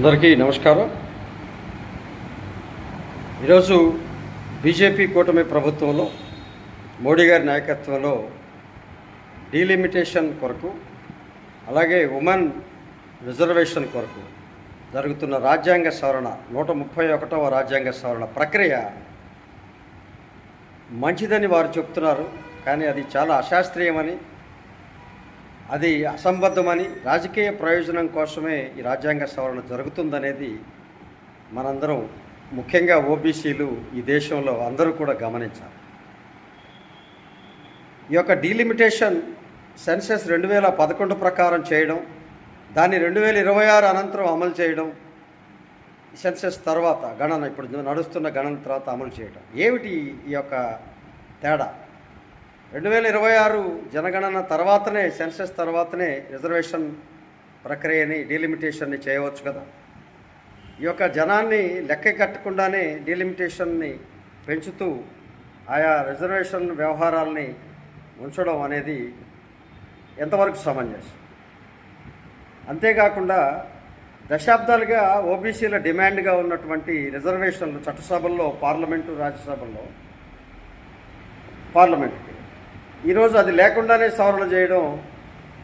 అందరికీ నమస్కారం. ఈరోజు బీజేపీ కూటమి ప్రభుత్వంలో మోడీ గారి నాయకత్వంలో డీలిమిటేషన్ కొరకు అలాగే ఉమెన్ రిజర్వేషన్ కొరకు జరుగుతున్న రాజ్యాంగ సవరణ 131వ రాజ్యాంగ సవరణ ప్రక్రియ మంచిదని వారు చెప్తున్నారు. కానీ అది చాలా అశాస్త్రీయమని, అది అసంబద్ధమని, రాజకీయ ప్రయోజనం కోసమే ఈ రాజ్యాంగ సవరణ జరుగుతుందనేది మనందరం, ముఖ్యంగా ఓబీసీలు ఈ దేశంలో అందరూ కూడా గమనించాలి. ఈ యొక్క డీలిమిటేషన్ సెన్సెస్ 2011 ప్రకారం చేయడం, దాన్ని 2026 అనంతరం అమలు చేయడం, సెన్సెస్ తర్వాత గణన, ఇప్పుడు నడుస్తున్న గణన తర్వాత అమలు చేయడం, ఏమిటి ఈ యొక్క తేడా? 2026 జనగణన తర్వాతనే, సెన్సెస్ తర్వాతనే రిజర్వేషన్ ప్రక్రియని, డీలిమిటేషన్ని చేయవచ్చు కదా. ఈ యొక్క జనాన్ని లెక్క కట్టకుండానే డీలిమిటేషన్ని పెంచుతూ ఆయా రిజర్వేషన్ వ్యవహారాలని ఉంచడం అనేది ఎంతవరకు సమంజసం? అంతేకాకుండా దశాబ్దాలుగా ఓబీసీల డిమాండ్గా ఉన్నటువంటి రిజర్వేషన్లు చట్టసభల్లో, పార్లమెంటు, రాజ్యసభల్లో, పార్లమెంటుకి ఈరోజు అది లేకుండానే సవరణ చేయడం,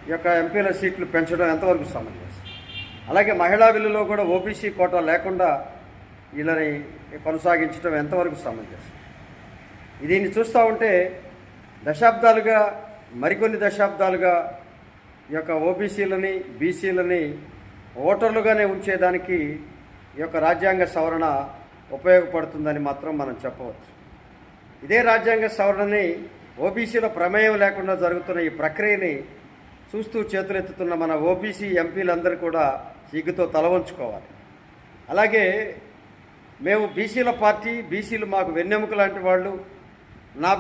ఈ యొక్క ఎంపీల సీట్లు పెంచడం ఎంతవరకు సమంజసం? అలాగే మహిళా బిల్లులో కూడా ఓబీసీ కోటా లేకుండా వీళ్ళని కొనసాగించడం ఎంతవరకు సమంజసం? దీన్ని చూస్తూ ఉంటే దశాబ్దాలుగా, మరికొన్ని దశాబ్దాలుగా ఈ యొక్క ఓబీసీలని, బీసీలని ఓటర్లుగానే ఉంచేదానికి ఈ యొక్క రాజ్యాంగ సవరణ ఉపయోగపడుతుందని మాత్రం మనం చెప్పవచ్చు. ఇదే రాజ్యాంగ సవరణని ఓబీసీల ప్రమేయం లేకుండా జరుగుతున్న ఈ ప్రక్రియని చూస్తూ చేతులెత్తుతున్న మన ఓబీసీ ఎంపీలందరూ కూడా సిగ్గుతో తల వంచుకోవాలి. అలాగే మేము బీసీల పార్టీ, బీసీలు మాకు వెన్నెముక లాంటి వాళ్ళు, నా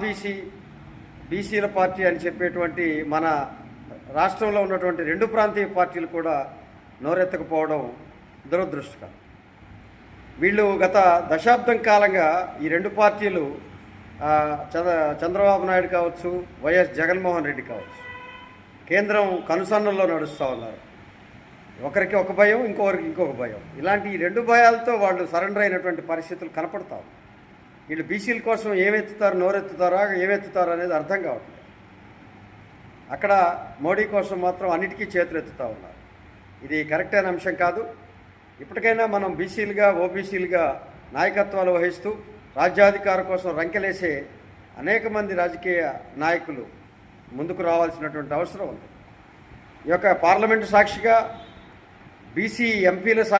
బీసీల పార్టీ అని చెప్పేటువంటి మన రాష్ట్రంలో ఉన్నటువంటి రెండు ప్రాంతీయ పార్టీలు కూడా నోరెత్తకపోవడం దురదృష్టకరం. వీళ్ళు గత దశాబ్దం కాలంగా ఈ రెండు పార్టీలు, చంద్రబాబు నాయుడు కావచ్చు, వైఎస్ జగన్మోహన్ రెడ్డి కావచ్చు, కేంద్రం కనుసన్నల్లో నడుస్తూ ఉన్నారు. ఒకరికి ఒక భయం, ఇంకొకరికి ఇంకొక భయం. ఇలాంటి ఈ రెండు భయాలతో వాళ్ళు సరెండర్ అయినటువంటి పరిస్థితులు కనపడతారు. వీళ్ళు బీసీల కోసం ఏమెత్తుతారు, నోరెత్తుతారా, ఏమెత్తుతారు అనేది అర్థం కావట్లేదు. అక్కడ మోడీ కోసం మాత్రం అన్నిటికీ చేతులు ఎత్తుతూ ఉన్నారు. ఇది కరెక్ట్ అయిన అంశం కాదు. ఇప్పటికైనా మనం బీసీలుగా, ఓబీసీలుగా నాయకత్వాలు వహిస్తూ రాజ్యాధికారం కోసం రంకెలేసే అనేక మంది రాజకీయ నాయకులు ముందుకు రావాల్సినటువంటి అవసరం ఉంది. ఈ యొక్క పార్లమెంటు సాక్షిగా, బీసీ ఎంపీల